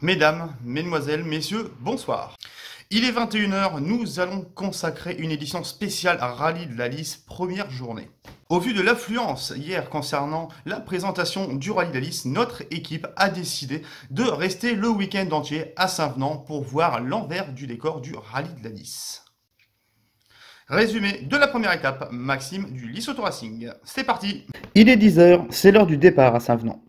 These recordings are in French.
Mesdames, Mesdemoiselles, Messieurs, bonsoir. Il est 21 h, nous allons consacrer une édition spéciale à Rallye de la Lys, première journée. Au vu de l'affluence hier concernant la présentation du Rallye de la Lys, notre équipe a décidé de rester le week-end entier à Saint-Venant pour voir l'envers du décor du Rallye de la Lys. Résumé de la première étape, Maxime du Lys Auto Racing. C'est parti. Il est 10 h, c'est l'heure du départ à Saint-Venant.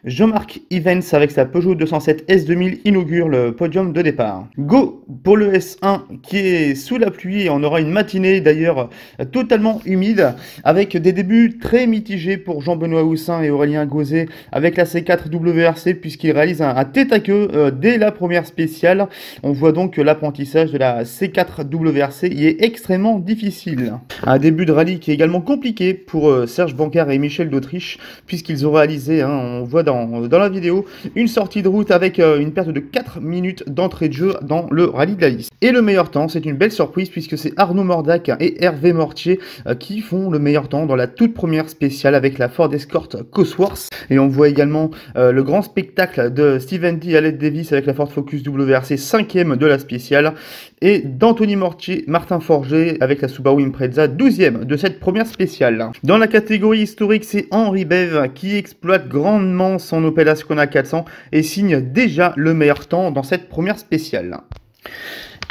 Jean-Marc Evans avec sa Peugeot 207 S2000 inaugure le podium de départ. Go pour le S1 qui est sous la pluie et on aura une matinée d'ailleurs totalement humide avec des débuts très mitigés pour Jean-Benoît Houssin et Aurélien Gauzet avec la C4 WRC puisqu'ils réalisent un tête à queue dès la première spéciale. On voit donc que l'apprentissage de la C4 WRC y est extrêmement difficile. Un début de rallye qui est également compliqué pour Serge Bancard et Michel d'Autriche puisqu'ils ont réalisé, on voit dans la vidéo, une sortie de route avec une perte de 4 minutes d'entrée de jeu dans le Rallye de la Lys. Et le meilleur temps, c'est une belle surprise puisque c'est Arnaud Mordac et Hervé Mortier qui font le meilleur temps dans la toute première spéciale avec la Ford Escort Cosworth. Et on voit également le grand spectacle de Steven D. Aled Davis avec la Ford Focus WRC 5e de la spéciale et d'Anthony Mortier, Martin Forger avec la Subaru Impreza 12e de cette première spéciale. Dans la catégorie historique, c'est Henri Bev qui exploite grandement son Opel Ascona 400 et signe déjà le meilleur temps dans cette première spéciale.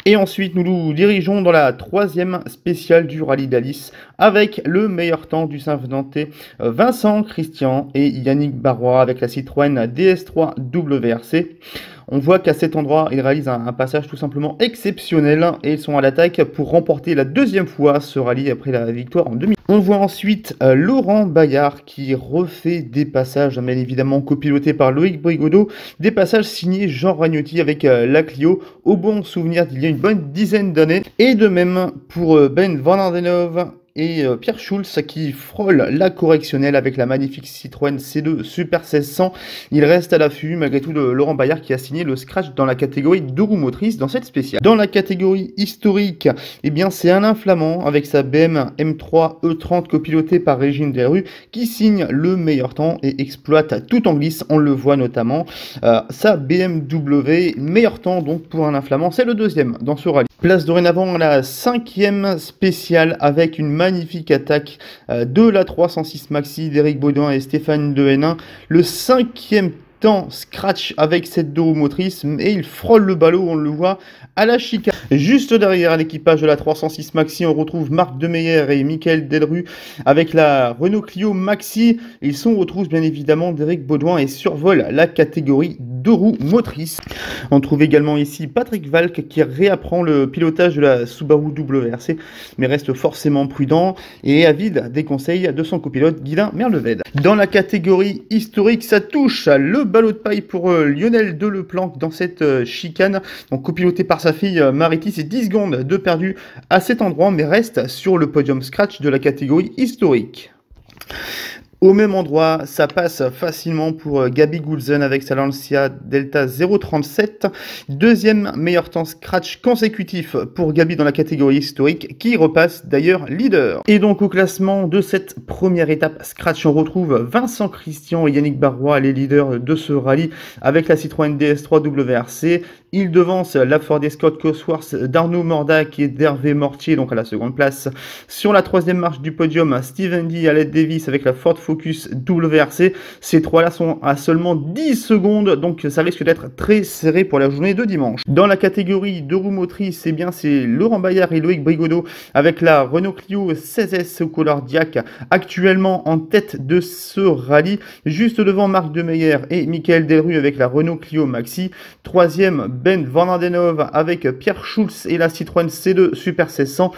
Et ensuite, nous nous dirigeons dans la troisième spéciale du Rallye de la Lys avec le meilleur temps du Saint-Venantais Vincent Christian et Yannick Barrois avec la Citroën DS3 WRC. On voit qu'à cet endroit, ils réalisent un passage tout simplement exceptionnel et ils sont à l'attaque pour remporter la deuxième fois ce rallye après la victoire en 2000. On voit ensuite Laurent Bayard qui refait des passages, bien évidemment copilotés par Loïc Brigodeau, des passages signés Jean Ragnotti avec la Clio, au bon souvenir d'il y a une bonne dizaine d'années. Et de même pour Ben Van Ardenov et Pierre Schulz qui frôle la correctionnelle avec la magnifique Citroën C2 Super 1600. Il reste à l'affût malgré tout de Laurent Bayard qui a signé le scratch dans la catégorie 2 roues motrices dans cette spéciale. Dans la catégorie historique, eh bien c'est Alain Flamand avec sa BM M3 E30 copilotée par Régine Delru qui signe le meilleur temps et exploite tout en glisse. On le voit notamment sa BMW. Meilleur temps donc pour Alain Flamand, c'est le deuxième dans ce rallye. Place dorénavant à la cinquième spéciale avec une magnifique attaque de la 306 Maxi d'Éric Baudouin et Stéphane Dehénin. Le cinquième temps scratch avec cette 2 roues motrices et il frôle le ballot, on le voit à la chicane. Juste derrière l'équipage de la 306 Maxi, on retrouve Marc Demeyer et Michael Delru avec la Renault Clio Maxi. Ils sont aux trousses bien évidemment d'Éric Baudouin et survolent la catégorie 2 roues motrices. On trouve également ici Patrick Valk qui réapprend le pilotage de la Subaru WRC mais reste forcément prudent et avide des conseils de son copilote Guylain Merleved. Dans la catégorie historique, ça touche le ballot de paille pour Lionel Deleplanque dans cette chicane, donc copiloté par sa fille Mariti. C'est 10 secondes de perdu à cet endroit mais reste sur le podium scratch de la catégorie historique. Au même endroit, ça passe facilement pour Gabi Goulzen avec sa Lancia Delta 037. Deuxième meilleur temps scratch consécutif pour Gabi dans la catégorie historique, qui repasse d'ailleurs leader. Et donc au classement de cette première étape scratch, on retrouve Vincent Christian et Yannick Barrois, les leaders de ce rallye, avec la Citroën DS3 WRC. Il devance la Ford Escort Cosworth d'Arnaud Mordac et d'Hervé Mortier, donc à la seconde place. Sur la troisième marche du podium, Steven D. Aled Davis avec la Ford Focus WRC. Ces trois-là sont à seulement 10 secondes, donc ça risque d'être très serré pour la journée de dimanche. Dans la catégorie 2 roues motrices, eh bien c'est Laurent Bayard et Loïc Brigodeau avec la Renault Clio 16S au Couleur Diac, actuellement en tête de ce rallye. Juste devant Marc Demeyer et Michael Delru avec la Renault Clio Maxi. Troisième, Ben Van Ardenov avec Pierre Schulz et la Citroën C2 Super 1600.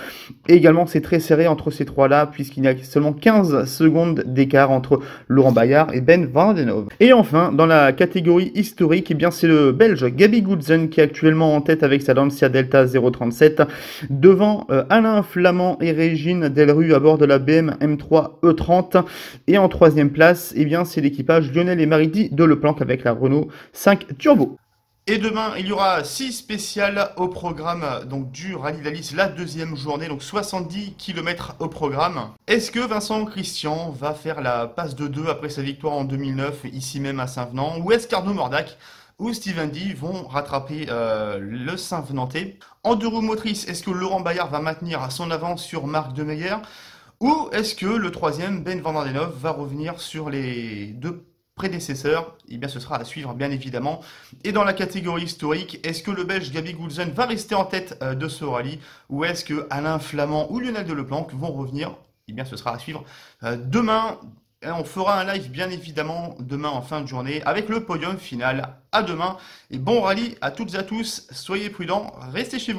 Et également, c'est très serré entre ces trois-là, puisqu'il y a seulement 15 secondes d'écart entre Laurent Bayard et Ben Van Ardenov. Et enfin, dans la catégorie historique, eh bien, c'est le Belge Gabi Goulzen qui est actuellement en tête avec sa Lancia Delta 037, devant Alain Flamand et Régine Delru à bord de la BM M3 E30. Et en troisième place, eh bien, c'est l'équipage Lionel et Mariti Deleplanque avec la Renault 5 Turbo. Et demain, il y aura 6 spéciales au programme donc du Rallye de la Lys, la deuxième journée, donc 70 km au programme. Est-ce que Vincent Christian va faire la passe de 2 après sa victoire en 2009, ici même à Saint-Venant, ou est-ce qu'Arnaud Mordac ou Steven D vont rattraper le Saint-Venantais. En deux roues motrices, est-ce que Laurent Bayard va maintenir son avance sur Marc Demeyer? Ou est-ce que le troisième, Ben Van der Nove, va revenir sur les deux prédécesseurs? Eh bien, ce sera à suivre, bien évidemment. Et dans la catégorie historique, est-ce que le Belge Gabi Goulzen va rester en tête de ce rallye? Ou est-ce que Alain Flamand ou Lionel Deleplanque vont revenir? Eh bien, ce sera à suivre demain. On fera un live, bien évidemment, demain en fin de journée, avec le podium final. À demain. Et bon rallye à toutes et à tous. Soyez prudents, restez chez vous.